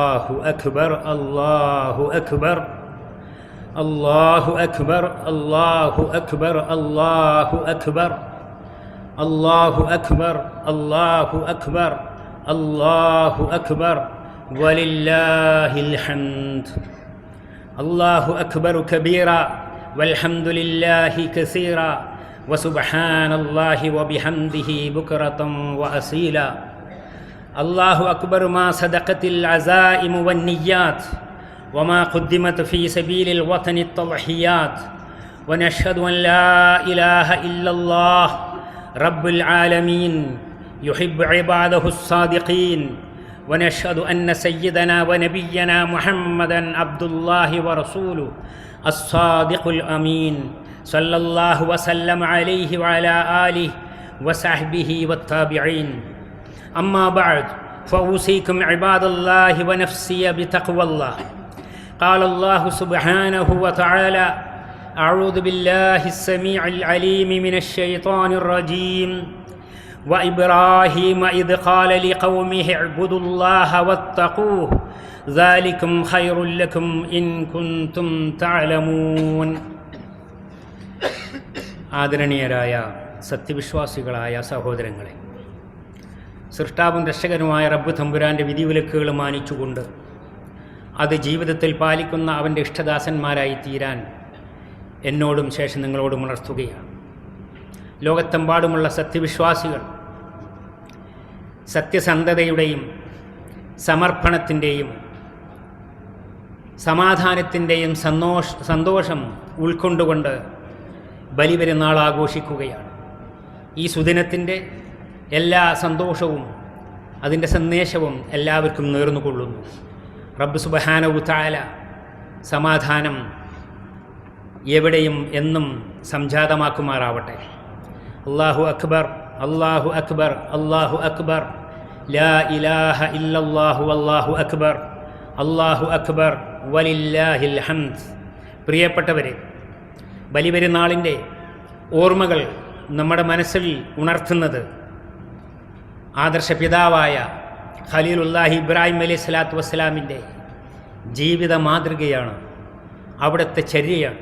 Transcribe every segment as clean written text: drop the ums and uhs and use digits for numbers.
الله أكبر الله أكبر الله أكبر الله أكبر الله أكبر الله أكبر الله أكبر الله أكبر ولله الحمد. الله أكبر كبيرا والحمد لله كثيرا وسبحان الله وبحمده بكرة وأصيلا. الله أكبر ما صدقت العزائم والنيات وما قدمت في سبيل الوطن التضحيات. ونشهد أن لا إله إلا الله رب العالمين يحب عباده الصادقين. ونشهد أن سيدنا ونبينا محمدا عبد الله ورسوله الصادق الأمين صلى الله وسلم عليه وعلى آله وصحبه والتابعين. أما بعد فأوصيكم عباد الله ونفسي بتقوى الله. قال الله سبحانه وتعالى: أعوذ بالله السميع العليم من الشيطان الرجيم. وإبراهيم إذ قال لقومه اعبدوا الله واتقوه ذلكم خير لكم إن كنتم تعلمون. ആദരണീയരായ സത്യവിശ്വാസികളായ സഹോദരങ്ങളെ, സൃഷ്ടാവും രക്ഷകനുമായ റബ്ബ് തമ്പുരാൻ്റെ വിധിവിലക്കുകൾ മാനിച്ചുകൊണ്ട് അത് ജീവിതത്തിൽ പാലിക്കുന്ന അവൻ്റെ ഇഷ്ടദാസന്മാരായി തീരാൻ എന്നോടും ശേഷം നിങ്ങളോടും ഉണർത്തുകയാണ്. ലോകത്തെമ്പാടുമുള്ള സത്യവിശ്വാസികൾ സത്യസന്ധതയുടെയും സമർപ്പണത്തിൻ്റെയും സമാധാനത്തിൻ്റെയും സന്തോഷം ഉൾക്കൊണ്ടുകൊണ്ട് ബലിപെരുന്നാൾ ആഘോഷിക്കുകയാണ്. ഈ സുദിനത്തിൻ്റെ എല്ലാ സന്തോഷവും അതിൻ്റെ സന്ദേശവും എല്ലാവർക്കും നേർന്നുകൊള്ളുന്നു. റബ്ബ് സുബ്ഹാനഹു തആല സമാധാനം എവിടെയും എന്നും സംജാതമാക്കുമാറാവട്ടെ. അല്ലാഹു അക്ബർ അല്ലാഹു അക്ബർ അല്ലാഹു അക്ബർ ലാ ഇലാഹ ഇല്ലല്ലാഹു വല്ലാഹു അക്ബർ അല്ലാഹു അക്ബർ വലില്ലാഹിൽ ഹംദ്. പ്രിയപ്പെട്ടവരെ, ബലിപെരുന്നാളിൻ്റെ ഓർമ്മകൾ നമ്മുടെ മനസ്സിൽ ഉണർത്തുന്നത് ആദർശ പിതാവായ ഖലീലുല്ലാഹി ഇബ്രാഹിം അലൈഹി സ്വലാത്തു വസ്സലാമിൻ്റെ ജീവിത മാതൃകയാണ്, അവിടുത്തെ ചര്യയാണ്.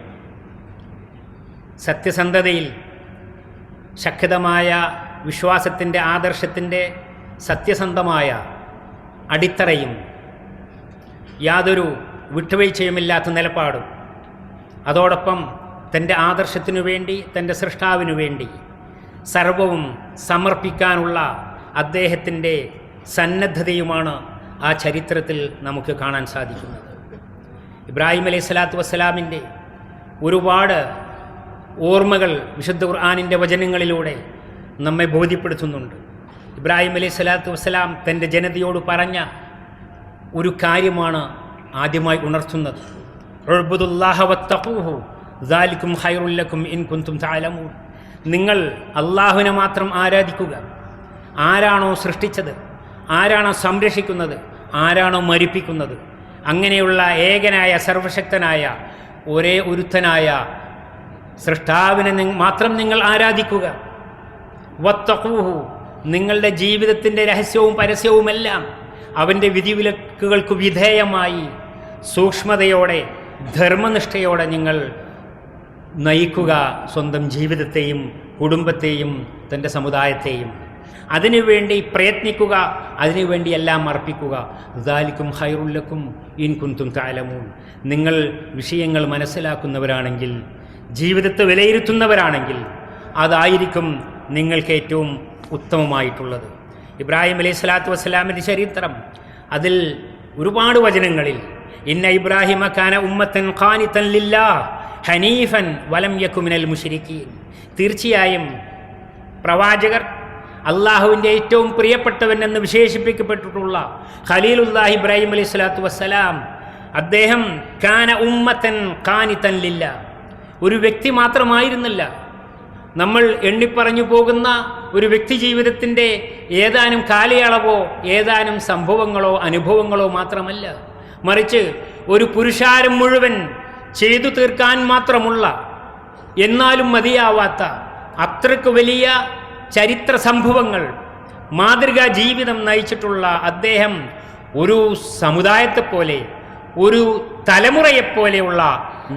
സത്യസന്ധതയിൽ ശക്തമായ വിശ്വാസത്തിൻ്റെ ആദർശത്തിൻ്റെ സത്യസന്ധമായ അടിത്തറയും യാതൊരു വിട്ടുവീഴ്ചയുമില്ലാത്ത നിലപാടും, അതോടൊപ്പം തൻ്റെ ആദർശത്തിനു വേണ്ടി, തൻ്റെ സൃഷ്ടാവിനു വേണ്ടി സർവവും സമർപ്പിക്കാനുള്ള അദ്ദേഹത്തിൻ്റെ സന്നദ്ധതയുമാണ് ആ ചരിത്രത്തിൽ നമുക്ക് കാണാൻ സാധിക്കുന്നത്. ഇബ്രാഹിം അലൈഹി സ്വലാത്തു വസ്സലാമിൻ്റെ ഒരുപാട് ഓർമ്മകൾ വിശുദ്ധ ഖുർആനിൻ്റെ വചനങ്ങളിലൂടെ നമ്മെ ബോധ്യപ്പെടുത്തുന്നുണ്ട്. ഇബ്രാഹിം അലൈഹി സ്വലാത്തു വസ്സലാം തൻ്റെ ജനതയോട് പറഞ്ഞ ഒരു കാര്യമാണ് ആദ്യമായി ഉണർത്തുന്നത്. ഉഅ്ബുദുല്ലാഹ വത്തഖൂഹു ദാലികും ഖൈറുൽ ലക്കും ഇൻ കുൻതും തഅലമൂൻ. നിങ്ങൾ അള്ളാഹുവിനെ മാത്രം ആരാധിക്കുക. ആരാണോ സൃഷ്ടിച്ചത്, ആരാണോ സംരക്ഷിക്കുന്നത്, ആരാണോ മരിപ്പിക്കുന്നത്, അങ്ങനെയുള്ള ഏകനായ സർവശക്തനായ ഒരേ ഒരുത്തനായ സൃഷ്ടാവിനെ മാത്രം നിങ്ങൾ ആരാധിക്കുക. വത്തഖൂഹു, നിങ്ങളുടെ ജീവിതത്തിൻ്റെ രഹസ്യവും പരസ്യവുമെല്ലാം അവൻ്റെ വിധിവിലക്കുകൾക്ക് വിധേയമായി സൂക്ഷ്മതയോടെ ധർമ്മനിഷ്ഠയോടെ നിങ്ങൾ നയിക്കുക. സ്വന്തം ജീവിതത്തെയും കുടുംബത്തെയും തൻ്റെ സമുദായത്തെയും അതിനുവേണ്ടി പ്രയത്നിക്കുക, അതിനുവേണ്ടി എല്ലാം അർപ്പിക്കുക. ദാലികും ഖൈറുൽ ലക്കും ഇൻ കുൻതും തഅലമൂൻ. നിങ്ങൾ വിഷയങ്ങൾ മനസ്സിലാക്കുന്നവരാണെങ്കിൽ, ജീവിതത്തെ വിലയിരുത്തുന്നവരാണെങ്കിൽ അതായിരിക്കും നിങ്ങൾക്ക് ഏറ്റവും ഉത്തമമായിട്ടുള്ളത്. ഇബ്രാഹിം അലൈഹി സ്വലാത്തു വസ്സലാമിൻ്റെ ചരിത്രം, അതിൽ ഒരുപാട് വചനങ്ങളിൽ ഇന്ന ഇബ്രാഹിമ കാന ഉമ്മത്തൻ ഖാനിതൻ ലില്ലാഹ് ഹനീഫൻ വലം യകു മിനൽ മുശ്രിക്കീൻ. തീർച്ചയായും പ്രവാചകർ അള്ളാഹുവിൻ്റെ ഏറ്റവും പ്രിയപ്പെട്ടവൻ എന്ന് വിശേഷിപ്പിക്കപ്പെട്ടിട്ടുള്ള ഖലീലുല്ലാഹി ഇബ്രാഹിം അലൈഹി സ്വലാത്തു വസ്സലാം, അദ്ദേഹം കാന ഉമ്മത്തൻ ഖാനിതൻ ലില്ലാഹ്, ഒരു വ്യക്തി മാത്രമായിരുന്നില്ല. നമ്മൾ എണ്ണിപ്പറഞ്ഞു പോകുന്ന ഒരു വ്യക്തി ജീവിതത്തിൻ്റെ ഏതാനും കാലയളവോ ഏതാനും സംഭവങ്ങളോ അനുഭവങ്ങളോ മാത്രമല്ല, മറിച്ച് ഒരു പുരുഷാരം മുഴുവൻ ചെയ്തു തീർക്കാൻ മാത്രമുള്ള, എന്നാലും മതിയാവാത്ത അത്രയ്ക്ക് വലിയ ചരിത്ര സംഭവങ്ങൾ, മാതൃകാ ജീവിതം നയിച്ചിട്ടുള്ള അദ്ദേഹം ഒരു സമുദായത്തെപ്പോലെ, ഒരു തലമുറയെപ്പോലെയുള്ള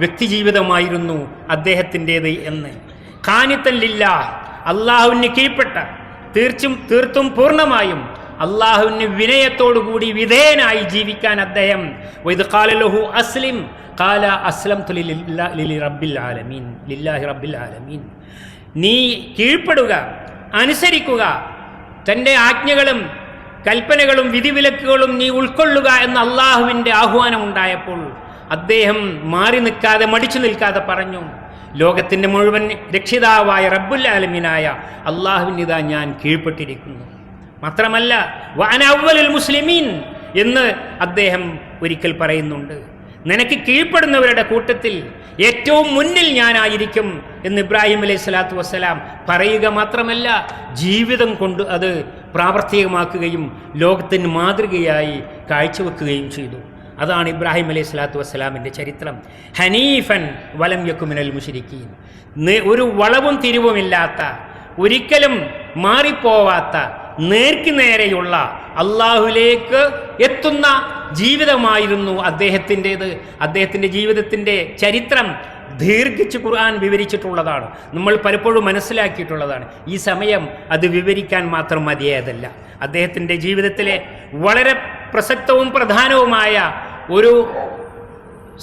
വ്യക്തിജീവിതമായിരുന്നു അദ്ദേഹത്തിൻ്റേത് എന്ന്. ഖാനിത്തൻ ലില്ലാഹ്, അള്ളാഹുവിന് കീഴ്പ്പെട്ട, തീർത്തും പൂർണ്ണമായും അള്ളാഹുവിന് വിനയത്തോടുകൂടി വിധേയനായി ജീവിക്കാൻ അദ്ദേഹം. വഇദ് ഖാല ലഹു അസ്ലിം ഖാല അസ്ലംതു ലില്ലാഹി റബ്ബിൽ ആലമീൻ. നീ കീഴ്പ്പെടുക, അനുസരിക്കുക, തൻ്റെ ആജ്ഞകളും കൽപ്പനകളും വിധിവിലക്കുകളും നീ ഉൾക്കൊള്ളുക എന്ന അള്ളാഹുവിൻ്റെ ആഹ്വാനമുണ്ടായപ്പോൾ അദ്ദേഹം മാറി നിൽക്കാതെ, മടിച്ചു നിൽക്കാതെ പറഞ്ഞു, ലോകത്തിൻ്റെ മുഴുവൻ രക്ഷിതാവായ റബ്ബുൽ ആലമീനായ അള്ളാഹുവിനിതാ ഞാൻ കീഴ്പ്പെട്ടിരിക്കുന്നു. മാത്രമല്ല വഅന അവ്വലുൽ മുസ്ലിമീൻ എന്ന് അദ്ദേഹം ഒരിക്കൽ പറയുന്നുണ്ട്. നിനക്ക് കീഴ്പ്പെടുന്നവരുടെ കൂട്ടത്തിൽ ഏറ്റവും മുന്നിൽ ഞാനായിരിക്കും എന്ന് ഇബ്രാഹിം അലൈഹി സ്വലാത്തു വസ്സലാം പറയുക മാത്രമല്ല, ജീവിതം കൊണ്ട് അത് പ്രാവർത്തികമാക്കുകയും ലോകത്തിന് മാതൃകയായി കാഴ്ചവെക്കുകയും ചെയ്തു. അതാണ് ഇബ്രാഹിം അലൈഹി സ്വലാത്തു വസ്സലാമിൻ്റെ ചരിത്രം. ഹനീഫൻ വലം യകു മിനൽ മുശ്രിക്കീൻ. ഒരു വളവും തിരിവുമില്ലാത്ത, ഒരിക്കലും മാറിപ്പോവാത്ത, നേർക്ക് നേരെയുള്ള അള്ളാഹുലേക്ക് എത്തുന്ന ജീവിതമായിരുന്നു അദ്ദേഹത്തിൻ്റേത്. അദ്ദേഹത്തിൻ്റെ ജീവിതത്തിൻ്റെ ചരിത്രം ദീർഘിച്ച് ഖുർആൻ വിവരിച്ചിട്ടുള്ളതാണ്, നമ്മൾ പലപ്പോഴും മനസ്സിലാക്കിയിട്ടുള്ളതാണ്. ഈ സമയം അത് വിവരിക്കാൻ മാത്രം മതിയായതല്ല. അദ്ദേഹത്തിൻ്റെ ജീവിതത്തിലെ വളരെ പ്രസക്തവും പ്രധാനവുമായ ഒരു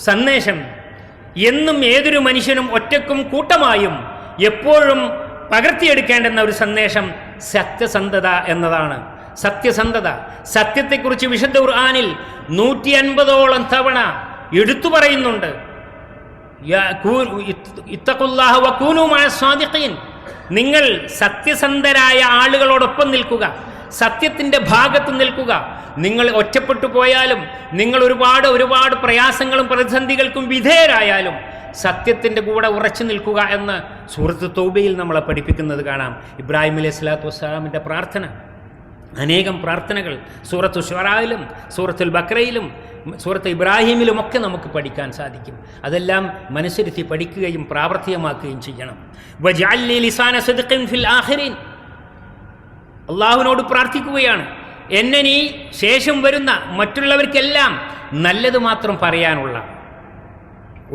സന്ദേശം, എന്നും ഏതൊരു മനുഷ്യനും ഒറ്റക്കും കൂട്ടമായും എപ്പോഴും പകർത്തിയെടുക്കേണ്ടുന്ന ഒരു സന്ദേശം സത്യസന്ധത എന്നതാണ്. സത്യസന്ധത, സത്യത്തെക്കുറിച്ച് വിശുദ്ധ ഖുർആനിൽ 150ഓളം തവണ എടുത്തു പറയുന്നുണ്ട്. ഇത്തഖുല്ലാഹ വകൂനൂ മഅസ്സാദിഖീൻ. നിങ്ങൾ സത്യസന്ധരായ ആളുകളോടൊപ്പം നിൽക്കുക, സത്യത്തിൻ്റെ ഭാഗത്ത് നിൽക്കുക. നിങ്ങൾ ഒറ്റപ്പെട്ടു പോയാലും, നിങ്ങൾ ഒരുപാട് പ്രയാസങ്ങളും പ്രതിസന്ധികൾക്കും വിധേയരായാലും സത്യത്തിൻ്റെ കൂടെ ഉറച്ചു നിൽക്കുക എന്ന് സൂറത്ത് തൗബയിൽ നമ്മളെ പഠിപ്പിക്കുന്നത് കാണാം. ഇബ്രാഹിം അലൈഹി സ്വലാത്തു വസ്സലാമിൻ്റെ പ്രാർത്ഥന, അനേകം പ്രാർത്ഥനകൾ സൂറത്തു ശുറായിലും സൂറത്തുൽ ബഖറയിലും സൂറത്ത് ഇബ്രാഹിമിലുമൊക്കെ നമുക്ക് പഠിക്കാൻ സാധിക്കും. അതെല്ലാം മനസ്സിരുത്തി പഠിക്കുകയും പ്രാവർത്തികമാക്കുകയും ചെയ്യണം. വജഅൽ ലി ലിസാന സിദ്ഖിൻ ഫിൽ ആഖിരീൻ. അള്ളാഹുവിനോട് പ്രാർത്ഥിക്കുകയാണ്, എന്നെ നീ ശേഷം വരുന്ന മറ്റുള്ളവർക്കെല്ലാം നല്ലത് മാത്രം പറയാനുള്ള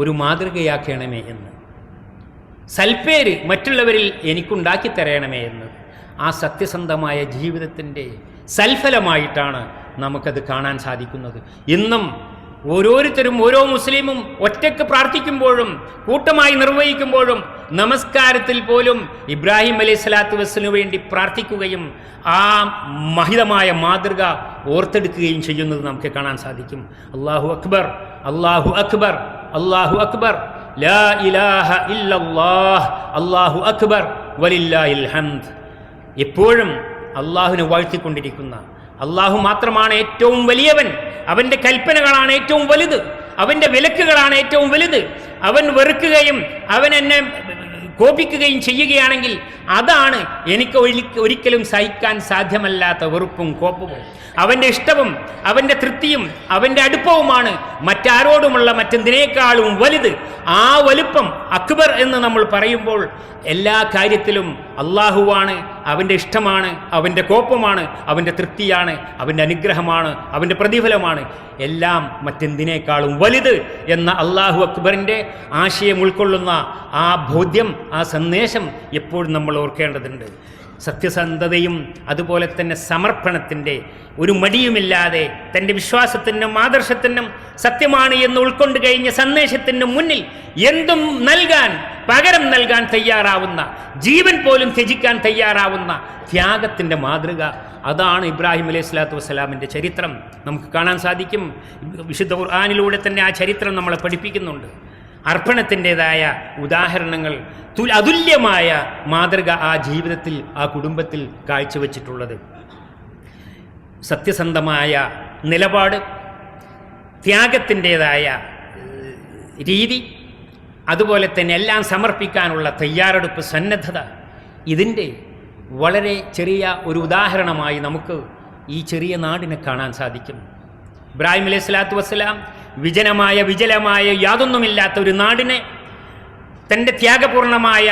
ഒരു മാതൃകയാക്കണമേ എന്ന്, സൽപ്പേര് മറ്റുള്ളവരിൽ എനിക്കുണ്ടാക്കി തരണമേ എന്ന്. ആ സത്യസന്ധമായ ജീവിതത്തിൻ്റെ സൽഫലമായിട്ടാണ് നമുക്കത് കാണാൻ സാധിക്കുന്നത്. ഇന്നും ഓരോരുത്തരും, ഓരോ മുസ്ലിമും ഒറ്റയ്ക്ക് പ്രാർത്ഥിക്കുമ്പോഴും കൂട്ടമായി നിർവഹിക്കുമ്പോഴും നമസ്കാരത്തിൽ പോലും ഇബ്രാഹിം അലൈഹി സ്വലാത്തു വസ്സലിനു വേണ്ടി പ്രാർത്ഥിക്കുകയും ആ മഹിതമായ മാതൃക ഓർത്തെടുക്കുകയും ചെയ്യുന്നത് നമുക്ക് കാണാൻ സാധിക്കും. അല്ലാഹു അക്ബർ, അല്ലാഹു അക്ബർ, അല്ലാഹു അക്ബർ, ലാ ഇലാഹ ഇല്ലല്ലാഹ്, അല്ലാഹു അക്ബർ വലില്ലാഹിൽ ഹംദ്. എപ്പോഴും അള്ളാഹുവിനെ വാഴ്ത്തിക്കൊണ്ടിരിക്കുന്ന, അള്ളാഹു മാത്രമാണ് ഏറ്റവും വലിയവൻ, അവൻ്റെ കൽപ്പനകളാണ് ഏറ്റവും വലുത്, അവൻ്റെ വിലക്കുകളാണ് ഏറ്റവും വലുത്. അവൻ വെറുക്കുകയും അവൻ എന്നെ കോപിക്കുകയും ചെയ്യുകയാണെങ്കിൽ അതാണ് എനിക്ക് ഒരിക്കലും സഹിക്കാൻ സാധ്യമല്ലാത്ത വെറുപ്പും കോപവും. അവൻ്റെ ഇഷ്ടവും അവൻ്റെ തൃപ്തിയും അവൻ്റെ അടുപ്പവുമാണ് മറ്റാരോടുമുള്ള മറ്റെന്തിനേക്കാളും വലുത്. ആ വലുപ്പം അക്ബർ എന്ന് നമ്മൾ പറയുമ്പോൾ എല്ലാ കാര്യത്തിലും അള്ളാഹുവാണ്, അവൻ്റെ ഇഷ്ടമാണ്, അവൻ്റെ കോപമാണ്, അവൻ്റെ തൃപ്തിയാണ്, അവൻ്റെ അനുഗ്രഹമാണ്, അവൻ്റെ പ്രതിഫലമാണ് എല്ലാം മറ്റെന്തിനേക്കാളും വലുത് എന്ന അള്ളാഹു അക്ബറിൻ്റെ ആശയം ഉൾക്കൊള്ളുന്ന ആ ബോധ്യം, ആ സന്ദേശം എപ്പോഴും നമ്മൾ ഓർക്കേണ്ടതുണ്ട്. സത്യസന്ധതയും അതുപോലെ തന്നെ സമർപ്പണത്തിൻ്റെ ഒരു മടിയുമില്ലാതെ തൻ്റെ വിശ്വാസത്തിനും ആദർശത്തിനും സത്യമാണ് എന്ന് ഉൾക്കൊണ്ട് കഴിഞ്ഞ സന്ദേശത്തിന് മുന്നിൽ എന്തും നൽകാൻ, പകരം നൽകാൻ തയ്യാറാവുന്ന, ജീവൻ പോലും ത്യജിക്കാൻ തയ്യാറാവുന്ന ത്യാഗത്തിൻ്റെ മാതൃക, അതാണ് ഇബ്രാഹിം അലൈഹി സ്വലാത്തു വസ്സലാമിൻ്റെ ചരിത്രം. നമുക്ക് കാണാൻ സാധിക്കും. വിശുദ്ധ ഖുർആനിലൂടെ തന്നെ ആ ചരിത്രം നമ്മളെ പഠിപ്പിക്കുന്നുണ്ട്. അർപ്പണത്തിൻ്റെതായ ഉദാഹരണങ്ങൾ, അതുല്യമായ മാതൃക ആ ജീവിതത്തിൽ, ആ കുടുംബത്തിൽ കാഴ്ചവെച്ചിട്ടുള്ളത്. സത്യസന്ധമായ നിലപാട്, ത്യാഗത്തിൻ്റെതായ രീതി, അതുപോലെ തന്നെ എല്ലാം സമർപ്പിക്കാനുള്ള തയ്യാറെടുപ്പ്, സന്നദ്ധത, ഇതിൻ്റെ വളരെ ചെറിയ ഒരു ഉദാഹരണമായി നമുക്ക് ഈ ചെറിയ നാടിനെ കാണാൻ സാധിക്കും. ഇബ്രാഹിം അലൈഹി സ്വലാത്തു വസ്സലാം വിജലമായ യാതൊന്നുമില്ലാത്ത ഒരു നാടിനെ തൻ്റെ ത്യാഗപൂർണമായ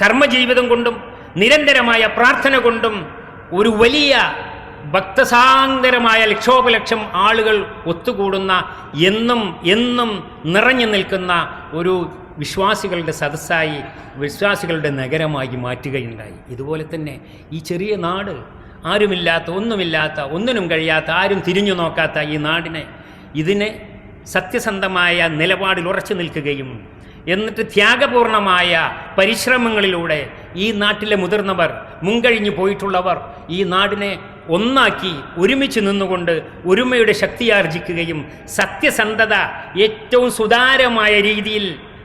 കർമ്മജീവിതം കൊണ്ടും നിരന്തരമായ പ്രാർത്ഥന കൊണ്ടും ഒരു വലിയ ഭക്തസാഗരമായ ലക്ഷോപലക്ഷം ആളുകൾ ഒത്തുകൂടുന്ന എന്നും എന്നും നിറഞ്ഞു നിൽക്കുന്ന ഒരു വിശ്വാസികളുടെ സദസ്സായി, വിശ്വാസികളുടെ നഗരമായി മാറ്റുകയുണ്ടായി. ഇതുപോലെ തന്നെ ഈ ചെറിയ നാട്, ആരുമില്ലാത്ത, ഒന്നുമില്ലാത്ത, ഒന്നിനും കഴിയാത്ത, ആരും തിരിഞ്ഞു നോക്കാത്ത ഈ നാടിനെ, ഇതിനെ സത്യസന്ധമായ നിലപാടിൽ ഉറച്ചു നിൽക്കുകയും എന്നിട്ട് ത്യാഗപൂർണമായ പരിശ്രമങ്ങളിലൂടെ ഈ നാട്ടിലെ മുതിർന്നവർ, മുൻകഴിഞ്ഞു പോയിട്ടുള്ളവർ ഈ നാടിനെ ഒന്നാക്കി ഒരുമിച്ച് നിന്നുകൊണ്ട് ഒരുമയുടെ ശക്തിയാർജിക്കുകയും സത്യസന്ധത ഏറ്റവും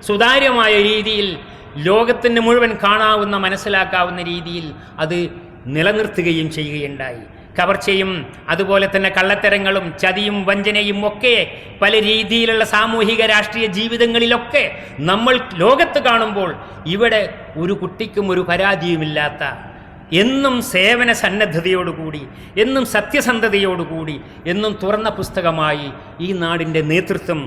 സുതാര്യമായ രീതിയിൽ ലോകത്തിന് മുഴുവൻ കാണാവുന്ന, മനസ്സിലാക്കാവുന്ന രീതിയിൽ അത് നിലനിർത്തുകയും ചെയ്യുകയുണ്ടായി. കവർച്ചയും അതുപോലെ തന്നെ കള്ളത്തരങ്ങളും ചതിയും വഞ്ചനയും ഒക്കെ പല രീതിയിലുള്ള സാമൂഹിക രാഷ്ട്രീയ ജീവിതങ്ങളിലൊക്കെ നമ്മൾ ലോകത്ത് കാണുമ്പോൾ ഇവിടെ ഒരു കുട്ടിക്കും ഒരു പരാതിയുമില്ലാത്ത, എന്നും സേവന സന്നദ്ധതയോടുകൂടി, എന്നും സത്യസന്ധതയോടുകൂടി, എന്നും തുറന്ന പുസ്തകമായി ഈ നാടിൻ്റെ നേതൃത്വം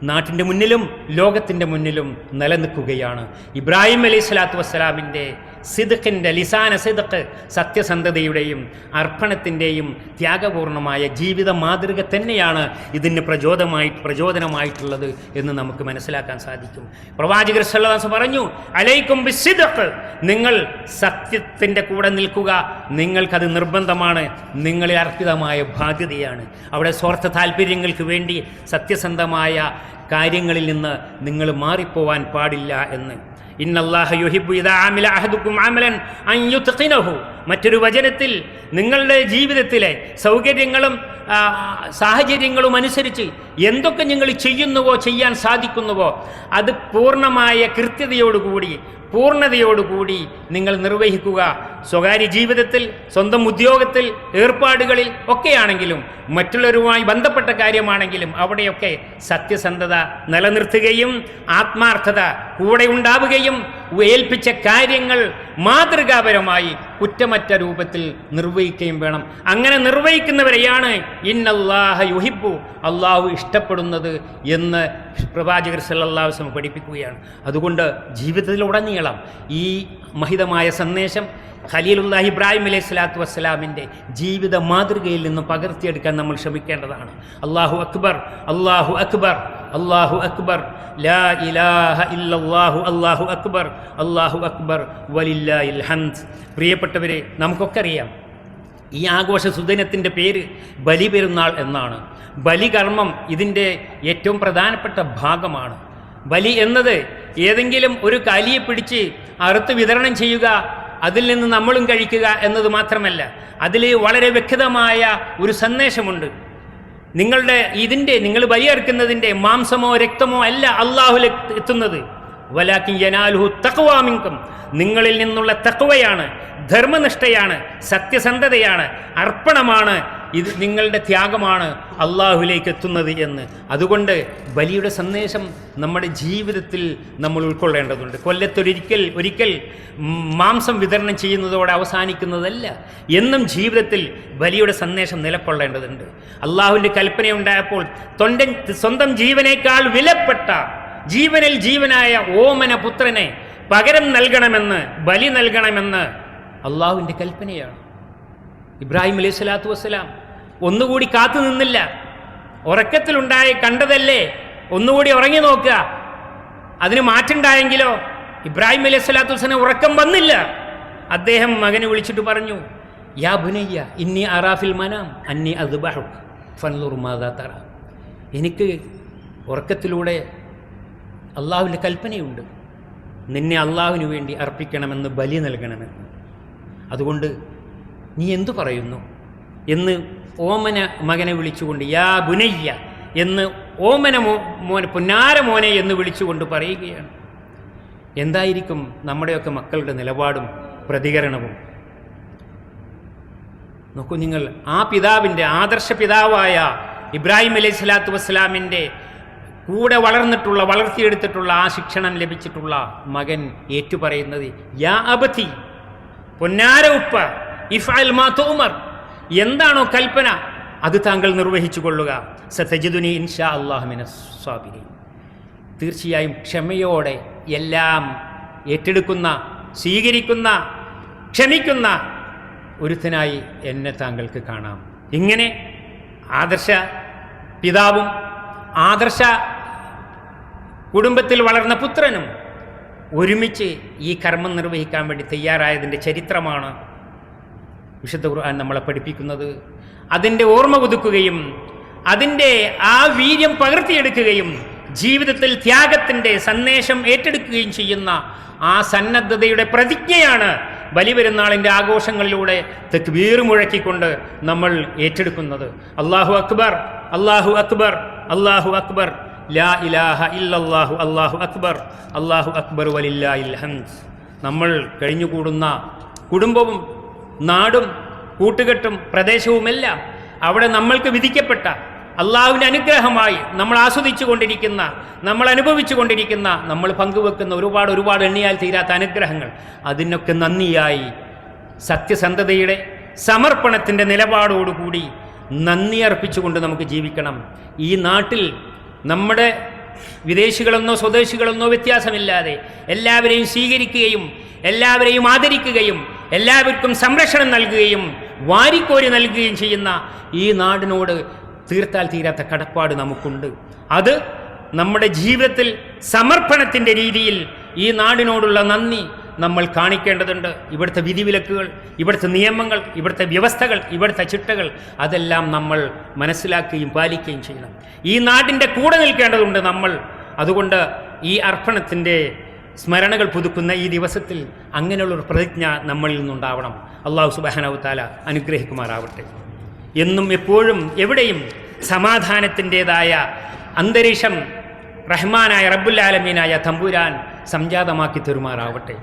നാട്ടിൻ്റെ മുന്നിലും ലോകത്തിൻ്റെ മുന്നിലും നിലനിൽക്കുകയാണ്. ഇബ്രാഹിം അലൈഹി സ്വലാത്തു വസ്സലാമിൻ്റെ സിദ്ഖിൻ്റെ ലിസാന സിദ്ഖ്, സത്യസന്ധതയുടെയും അർപ്പണത്തിൻ്റെയും ത്യാഗപൂർണമായ ജീവിത മാതൃക തന്നെയാണ് ഇതിന് പ്രചോദനമായിട്ടുള്ളത് എന്ന് നമുക്ക് മനസ്സിലാക്കാൻ സാധിക്കും. പ്രവാചകർ സല്ലല്ലാഹു അലൈഹി വസല്ലം പറഞ്ഞു, അലൈക്കും ബിസ്സിദ്ഖ്, നിങ്ങൾ സത്യത്തിൻ്റെ കൂടെ നിൽക്കുക, നിങ്ങൾക്കത് നിർബന്ധമാണ്, നിങ്ങളിൽ അർപ്പിതമായ ബാധ്യതയാണ്. അവിടെ സ്വാർത്ഥ താല്പര്യങ്ങൾക്ക് വേണ്ടി സത്യസന്ധമായ കാര്യങ്ങളിൽ നിന്ന് നിങ്ങൾ മാറിപ്പോവാൻ പാടില്ല എന്ന്. ഇന്നല്ലാഹ യുഹിബ്ബു ഇദാ അമില അഹദുക്കും അമലൻ അൻ യുത്ഖിനഹു. മറ്റൊരു വചനത്തിൽ നിങ്ങളുടെ ജീവിതത്തിലെ സൗകര്യങ്ങളും സാഹചര്യങ്ങളും അനുസരിച്ച് എന്തൊക്കെ നിങ്ങൾ ചെയ്യുന്നുവോ, ചെയ്യാൻ സാധിക്കുന്നുവോ, അത് പൂർണ്ണമായ കൃത്യതയോടുകൂടി, പൂർണ്ണതയോടുകൂടി നിങ്ങൾ നിർവഹിക്കുക. സ്വകാര്യ ജീവിതത്തിൽ, സ്വന്തം ഉദ്യോഗത്തിൽ, ഏർപ്പാടുകളിൽ ഒക്കെയാണെങ്കിലും മറ്റുള്ളവരുമായി ബന്ധപ്പെട്ട കാര്യമാണെങ്കിലും അവിടെയൊക്കെ സത്യസന്ധത നിലനിർത്തുകയും ആത്മാർത്ഥത കൂടെ ഉണ്ടാവുകയും ഏൽപ്പിച്ച കാര്യങ്ങൾ മാതൃകാപരമായി കുറ്റമറ്റ രൂപത്തിൽ നിർവഹിക്കുകയും വേണം. അങ്ങനെ നിർവഹിക്കുന്നവരെയാണ് ഇന്നല്ലാഹ യുഹിബ്ബു, അള്ളാഹു ഇഷ്ടപ്പെടുന്നത് എന്ന് പ്രവാചകർ സല്ലല്ലാഹു അലൈഹി വസല്ലം പഠിപ്പിക്കുകയാണ്. അതുകൊണ്ട് ജീവിതത്തിലുടനീളം ഈ മഹിതമായ സന്ദേശം ഖലീലുല്ലാഹി ഇബ്രാഹിം അലൈഹി സ്വലാത്തു വസ്സലാമിൻ്റെ ജീവിത മാതൃകയിൽ നിന്ന് പകർത്തിയെടുക്കാൻ നമ്മൾ ശ്രമിക്കേണ്ടതാണ്. അല്ലാഹു അക്ബർ, അല്ലാഹു അക്ബർ, അല്ലാഹു അക്ബർ, ലാ ഇലാഹ ഇല്ലല്ലാഹു, അല്ലാഹു അക്ബർ, അല്ലാഹു അക്ബർ, വലില്ലാഹിൽ ഹംദ്. പ്രിയപ്പെട്ടവരെ, നമുക്കൊക്കെ അറിയാം ഈ ആഘോഷ സുദിനത്തിൻ്റെ പേര് ബലിപെരുന്നാൾ എന്നാണ്. ബലികർമ്മം ഇതിൻ്റെ ഏറ്റവും പ്രധാനപ്പെട്ട ഭാഗമാണ്. ബലി എന്നത് ഏതെങ്കിലും ഒരു കാലിയെ പിടിച്ച് അറുത്ത് വിതരണം ചെയ്യുക, അതിൽ നിന്ന് നമ്മളും കഴിക്കുക എന്നത് മാത്രമല്ല, അതിൽ വളരെ വ്യക്തമായ ഒരു സന്ദേശമുണ്ട്. നിങ്ങൾ ബലിയർക്കുന്നതിൻ്റെ മാംസമോ രക്തമോ അല്ല അല്ലാഹുവിൽ എത്തുന്നത്. വലാകിൻ യനാലുഹു തഖ്വാ മിൻകും, നിങ്ങളിൽ നിന്നുള്ള തഖ്വയാണ്, ധർമ്മനിഷ്ഠയാണ്, സത്യസന്ധതയാണ്, അർപ്പണമാണ്, ഇത് നിങ്ങളുടെ ത്യാഗമാണ് അള്ളാഹുവിലേക്ക് എത്തുന്നത് എന്ന്. അതുകൊണ്ട് ബലിയുടെ സന്ദേശം നമ്മുടെ ജീവിതത്തിൽ നമ്മൾ ഉൾക്കൊള്ളേണ്ടതുണ്ട്. ഒരിക്കൽ മാംസം വിതരണം ചെയ്യുന്നതോടെ അവസാനിക്കുന്നതല്ല, എന്നും ജീവിതത്തിൽ ബലിയുടെ സന്ദേശം നിലകൊള്ളേണ്ടതുണ്ട്. അള്ളാഹുവിൻ്റെ കൽപ്പനയുണ്ടായപ്പോൾ സ്വന്തം ജീവനേക്കാൾ വിലപ്പെട്ട, ജീവനിൽ ജീവനായ ഓമന പുത്രനെ പകരം നൽകണമെന്ന്, ബലി നൽകണമെന്ന് അള്ളാഹുവിൻ്റെ കൽപ്പനയാണ്. ഇബ്രാഹിം അലൈഹി സ്വലാത്തു വസ്സലാം ഒന്നുകൂടി കാത്തു നിന്നില്ല. ഉറക്കത്തിലുണ്ടായി കണ്ടതല്ലേ, ഒന്നുകൂടി ഉറങ്ങി നോക്കുക. അതിന് മാറ്റുണ്ടായെങ്കിലോ? ഇബ്രാഹിം അലൈഹി സ്വലാത്തു വസ്സലാം ഉറക്കം വന്നില്ല. അദ്ദേഹം മകനെ വിളിച്ചിട്ട് പറഞ്ഞു, യാ ബുനയ്യ ഇന്നി അറാഫിൽ മനാം അന്നി അദ്ബഹുക ഫൻളുർ മാദാ തറ. എനിക്ക് ഉറക്കത്തിലൂടെ അള്ളാഹുവിൻ്റെ കൽപ്പനയുണ്ട്, നിന്നെ അള്ളാഹുവിന് വേണ്ടി അർപ്പിക്കണമെന്ന്, ബലി നൽകണമെന്ന്. അതുകൊണ്ട് നീ എന്തു പറയുന്നു എന്ന് ഓമന മകനെ വിളിച്ചുകൊണ്ട് യാ ബുനയ്യ എന്ന് ഓമന മോനെ, പുന്നാര മോനെ എന്ന് വിളിച്ചുകൊണ്ട് പറയുകയാണ്. എന്തായിരിക്കും നമ്മുടെയൊക്കെ മക്കളുടെ നിലപാടും പ്രതികരണവും? നോക്കൂ നിങ്ങൾ, ആ പിതാവിൻ്റെ, ആദർശ പിതാവായ ഇബ്രാഹിം അലൈഹി സ്വലാത്തു വസ്സലാമിൻ്റെ കൂടെ വളർത്തിയെടുത്തിട്ടുള്ള ആ ശിക്ഷണം ലഭിച്ചിട്ടുള്ള മകൻ ഏറ്റുപറയുന്നത്, യാ അബതി, പൊന്നാര ഉപ്പ, ഇഫ്അൽ മാ തുഅ്മർ, എന്താണോ കൽപ്പന അത് താങ്കൾ നിർവഹിച്ചു കൊള്ളുക. സതജിദുനി ഇൻഷാ അല്ലാഹു മിനസ് സ്വാബിരീൻ. തീർച്ചയായും ക്ഷമയോടെ എല്ലാം ഏറ്റെടുക്കുന്ന, സ്വീകരിക്കുന്ന, ക്ഷമിക്കുന്ന ഒരുത്തനായി എന്നെ താങ്കൾക്ക് കാണാം. ഇങ്ങനെ ആദർശ പിതാവും ആദർശ കുടുംബത്തിൽ വളർന്ന പുത്രനും ഒരുമിച്ച് ഈ കർമ്മം നിർവഹിക്കാൻ വേണ്ടി തയ്യാറായതിൻ്റെ ചരിത്രമാണ് വിശുദ്ധ ഖുർആൻ നമ്മളെ പഠിപ്പിക്കുന്നത്. അതിൻ്റെ ഓർമ്മ പുതുക്കുകയും അതിൻ്റെ ആ വീര്യം പകർത്തിയെടുക്കുകയും ജീവിതത്തിൽ ത്യാഗത്തിൻ്റെ സന്ദേശം ഏറ്റെടുക്കുകയും ചെയ്യുന്ന ആ സന്നദ്ധതയുടെ പ്രതിജ്ഞയാണ് ബലിപെരുന്നാളിൻ്റെ ആഘോഷങ്ങളിലൂടെ തക്ബീർ മുഴക്കിക്കൊണ്ട് നമ്മൾ ഏറ്റെടുക്കുന്നത്. അല്ലാഹു അക്ബർ, അല്ലാഹു അക്ബർ, അല്ലാഹു അക്ബർ, ലാ ഇലാഹ ഇല്ലല്ലാഹു, അല്ലാഹു അക്ബർ, അല്ലാഹു അക്ബർ വലില്ലാഹിൽ ഹംദ്. നമ്മൾ കഴിഞ്ഞുകൂടുന്ന കുടുംബവും നാടും കൂട്ടുകെട്ടും പ്രദേശവുമെല്ലാം അവിടെ നമ്മൾക്ക് വിധിക്കപ്പെട്ട അള്ളാഹുവിൻ്റെ അനുഗ്രഹമായി നമ്മൾ ആസ്വദിച്ചു കൊണ്ടിരിക്കുന്ന, നമ്മൾ അനുഭവിച്ചു കൊണ്ടിരിക്കുന്ന, നമ്മൾ പങ്കുവെക്കുന്ന ഒരുപാട് എണ്ണിയാൽ തീരാത്ത അനുഗ്രഹങ്ങൾ, അതിനൊക്കെ നന്ദിയായി സത്യസന്ധതയുടെ സമർപ്പണത്തിൻ്റെ നിലപാടോടുകൂടി നന്ദി അർപ്പിച്ചുകൊണ്ട് നമുക്ക് ജീവിക്കണം. ഈ നാട്ടിൽ നമ്മുടെ വിദേശികളെന്നോ സ്വദേശികളെന്നോ വ്യത്യാസമില്ലാതെ എല്ലാവരെയും സ്വീകരിക്കുകയും എല്ലാവരെയും ആദരിക്കുകയും എല്ലാവർക്കും സംരക്ഷണം നൽകുകയും വാരിക്കോരി നൽകുകയും ചെയ്യുന്ന ഈ നാടിനോട് തീർത്താൽ തീരാത്ത കടപ്പാട് നമുക്കുണ്ട്. അത് നമ്മുടെ ജീവിതത്തിൽ സമർപ്പണത്തിൻ്റെ രീതിയിൽ ഈ നാടിനോടുള്ള നന്ദി നമ്മൾ കാണിക്കേണ്ടതുണ്ട്. ഇവിടുത്തെ വിധിവിലക്കുകൾ, ഇവിടുത്തെ നിയമങ്ങൾ, ഇവിടുത്തെ വ്യവസ്ഥകൾ, ഇവിടുത്തെ ചിട്ടകൾ അതെല്ലാം നമ്മൾ മനസ്സിലാക്കുകയും പാലിക്കുകയും ചെയ്യണം. ഈ നാടിൻ്റെ കൂടെ നിൽക്കേണ്ടതുണ്ട് നമ്മൾ. അതുകൊണ്ട് ഈ അർപ്പണത്തിൻ്റെ സ്മരണകൾ പുതുക്കുന്ന ഈ ദിവസത്തിൽ അങ്ങനെയുള്ളൊരു പ്രതിജ്ഞ നമ്മളിൽ നിന്നുണ്ടാവണം. അല്ലാഹു സുബ്ഹാനഹു തആല അനുഗ്രഹിക്കുമാറാവട്ടെ. എന്നും എപ്പോഴും എവിടെയും സമാധാനത്തിൻ്റെതായ അന്തരീക്ഷം റഹ്മാനായ റബ്ബുൽ ആലമീനായ തമ്പുരാൻ സംജാതമാക്കി തരുമാറാവട്ടെ.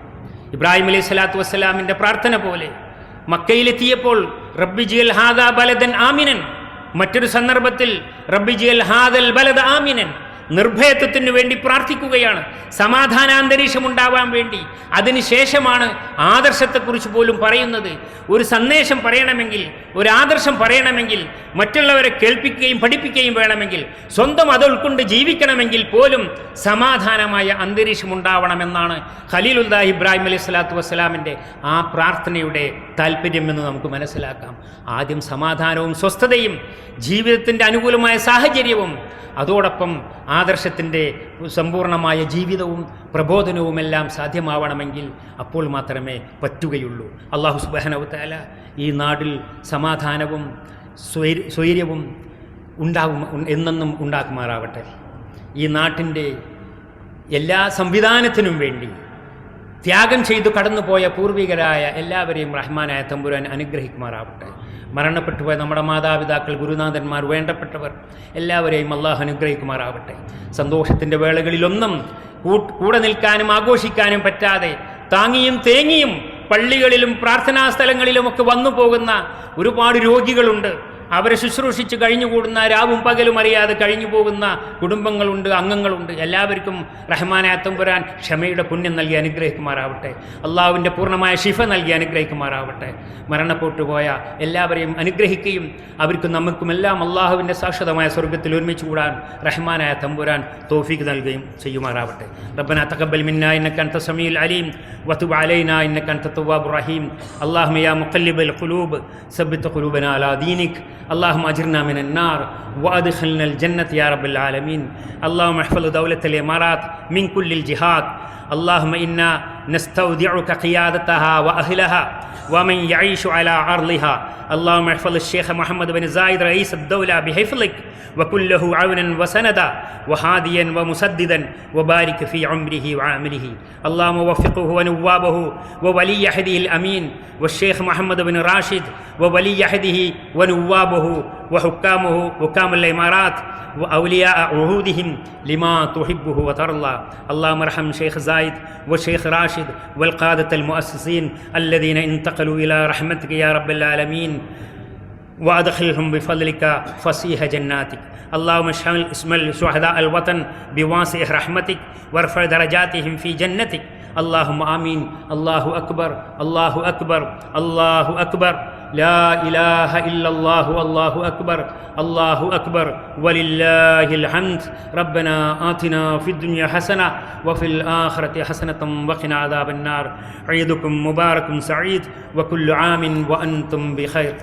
ഇബ്രാഹിം അലൈഹി സ്വലാത്തു വസ്സലാമിൻ്റെ പ്രാർത്ഥന പോലെ മക്കയിലെത്തിയപ്പോൾ റബ്ബി ജിഅൽ ഹാദാ ബലദൻ ആമിനൻ, മറ്റൊരു സന്ദർഭത്തിൽ റബ്ബി ജിഅൽ ഹാദൽ ബലദ ആമിനൻ, നിർഭയത്വത്തിന് വേണ്ടി പ്രാർത്ഥിക്കുകയാണ്, സമാധാനാന്തരീക്ഷം ഉണ്ടാവാൻ വേണ്ടി. അതിനുശേഷമാണ് ആദർശത്തെക്കുറിച്ച് പോലും പറയുന്നത്. ഒരു സന്ദേശം പറയണമെങ്കിൽ, ഒരു ആദർശം പറയണമെങ്കിൽ, മറ്റുള്ളവരെ കേൾപ്പിക്കുകയും പഠിപ്പിക്കുകയും വേണമെങ്കിൽ, സ്വന്തം അത് ഉൾക്കൊണ്ട് ജീവിക്കണമെങ്കിൽ പോലും സമാധാനമായ അന്തരീക്ഷം ഉണ്ടാവണമെന്നാണ് ഖലീലുല്ലാഹി ഇബ്രാഹിം അലൈഹി സ്വലാത്തു വസ്സലാമിൻ്റെ ആ പ്രാർത്ഥനയുടെ താല്പര്യമെന്ന് നമുക്ക് മനസ്സിലാക്കാം. ആദ്യം സമാധാനവും സ്വസ്ഥതയും ജീവിതത്തിൻ്റെ അനുകൂലമായ സാഹചര്യവും അതോടൊപ്പം ആദർശത്തിൻ്റെ സമ്പൂർണമായ ജീവിതവും പ്രബോധനവുമെല്ലാം സാധ്യമാവണമെങ്കിൽ അപ്പോൾ മാത്രമേ പറ്റുകയുള്ളൂ. അല്ലാഹു സുബ്ഹാനഹു തആല ഈ നാട്ടിൽ സമാധാനവും സ്വൈര്യവും എന്നെന്നും ഉണ്ടാക്കുമാറാവട്ടെ. ഈ നാട്ടിൻ്റെ എല്ലാ സംവിധാനത്തിനും വേണ്ടി ത്യാഗം ചെയ്തു കടന്നുപോയ പൂർവികരായ എല്ലാവരെയും റഹ്മാനായ തമ്പുരാൻ അനുഗ്രഹിക്കുമാറാവട്ടെ. മരണപ്പെട്ടുപോയ നമ്മുടെ മാതാപിതാക്കൾ, ഗുരുനാഥന്മാർ, വേണ്ടപ്പെട്ടവർ എല്ലാവരെയും അള്ളാഹു അനുഗ്രഹിക്കുമാറാവട്ടെ. സന്തോഷത്തിൻ്റെ വേളകളിലൊന്നും കൂടെ നിൽക്കാനും ആഘോഷിക്കാനും പറ്റാതെ താങ്ങിയും തേങ്ങിയും പള്ളികളിലും പ്രാർത്ഥനാ സ്ഥലങ്ങളിലുമൊക്കെ വന്നു പോകുന്ന ഒരുപാട് രോഗികളുണ്ട്. അവരെ ശുശ്രൂഷിച്ച് കഴിഞ്ഞുകൂടുന്ന, രാവും പകലും അറിയാതെ കഴിഞ്ഞു പോകുന്ന കുടുംബങ്ങളുണ്ട്, അംഗങ്ങളുണ്ട്. എല്ലാവർക്കും റഹ്മാനായ തമ്പുരാൻ ക്ഷമയുടെ പുണ്യം നൽകി അനുഗ്രഹിക്കുമാറാവട്ടെ. അള്ളാഹുവിൻ്റെ പൂർണ്ണമായ ശിഫ നൽകി അനുഗ്രഹിക്കുമാറാവട്ടെ. മരണപ്പെട്ടു പോയ എല്ലാവരെയും അനുഗ്രഹിക്കുകയും അവർക്കും നമുക്കുമെല്ലാം അള്ളാഹുവിൻ്റെ ശാശ്വതമായ സ്വർഗ്ഗത്തിൽ ഒരുമിച്ച് കൂടാൻ റഹ്മാനായ തമ്പുരാൻ തൗഫീഖ് നൽകുകയും ചെയ്യുമാറാവട്ടെ. റബ്ബനാ തഖബ്ബൽ മിന്നാ ഇന്നക അൻത സമീഉൽ അലീം വതുബ് അലൈനാ ഇന്നക അൻത തവ്വാബുർ റഹീം. അല്ലാഹുമ്മ യാ മുഖല്ലിബൽ ഖുലൂബ് സബ്ബിത് ഖുലൂബനാ അലാ ദീനിക്. اللهم أجرنا من النار وأدخلنا الجنة يا رب العالمين. اللهم احفظ دولة الإمارات من كل الجهات. اللهم إنا نستودعك قيادتها وأهلها ومن يعيش على عرضها. اللهم احفظ الشيخ محمد بن زايد رئيس الدولة بحفظك وكن له عونا وسندا وهاديا ومسددا وبارك في عمره وعامله. اللهم وفقه ونوابه وولي عهده الأمين والشيخ محمد بن راشد وولي عهده ونوابه وحكامه حكام الإمارات وأولياء عهودهم لما تحبه وترضى. اللهم ارحم شيخ زايد والشيخ راشد والقادة المؤسسين الذين انتقلوا إلى رحمتك يا رب العالمين وأدخلهم بفضلك فسيح جناتك. اللهم اشمل شهداء الوطن بواسع رحمتك وارفع درجاتهم في جنتك. اللهم آمين. الله أكبر، الله أكبر، الله أكبر. لا إله إلا الله والله أكبر، الله أكبر ولله الحمد. ربنا آتنا في الدنيا حسنة وفي الآخرة حسنة وقنا عذاب النار. عيدكم مبارك سعيد وكل عام وأنتم بخير.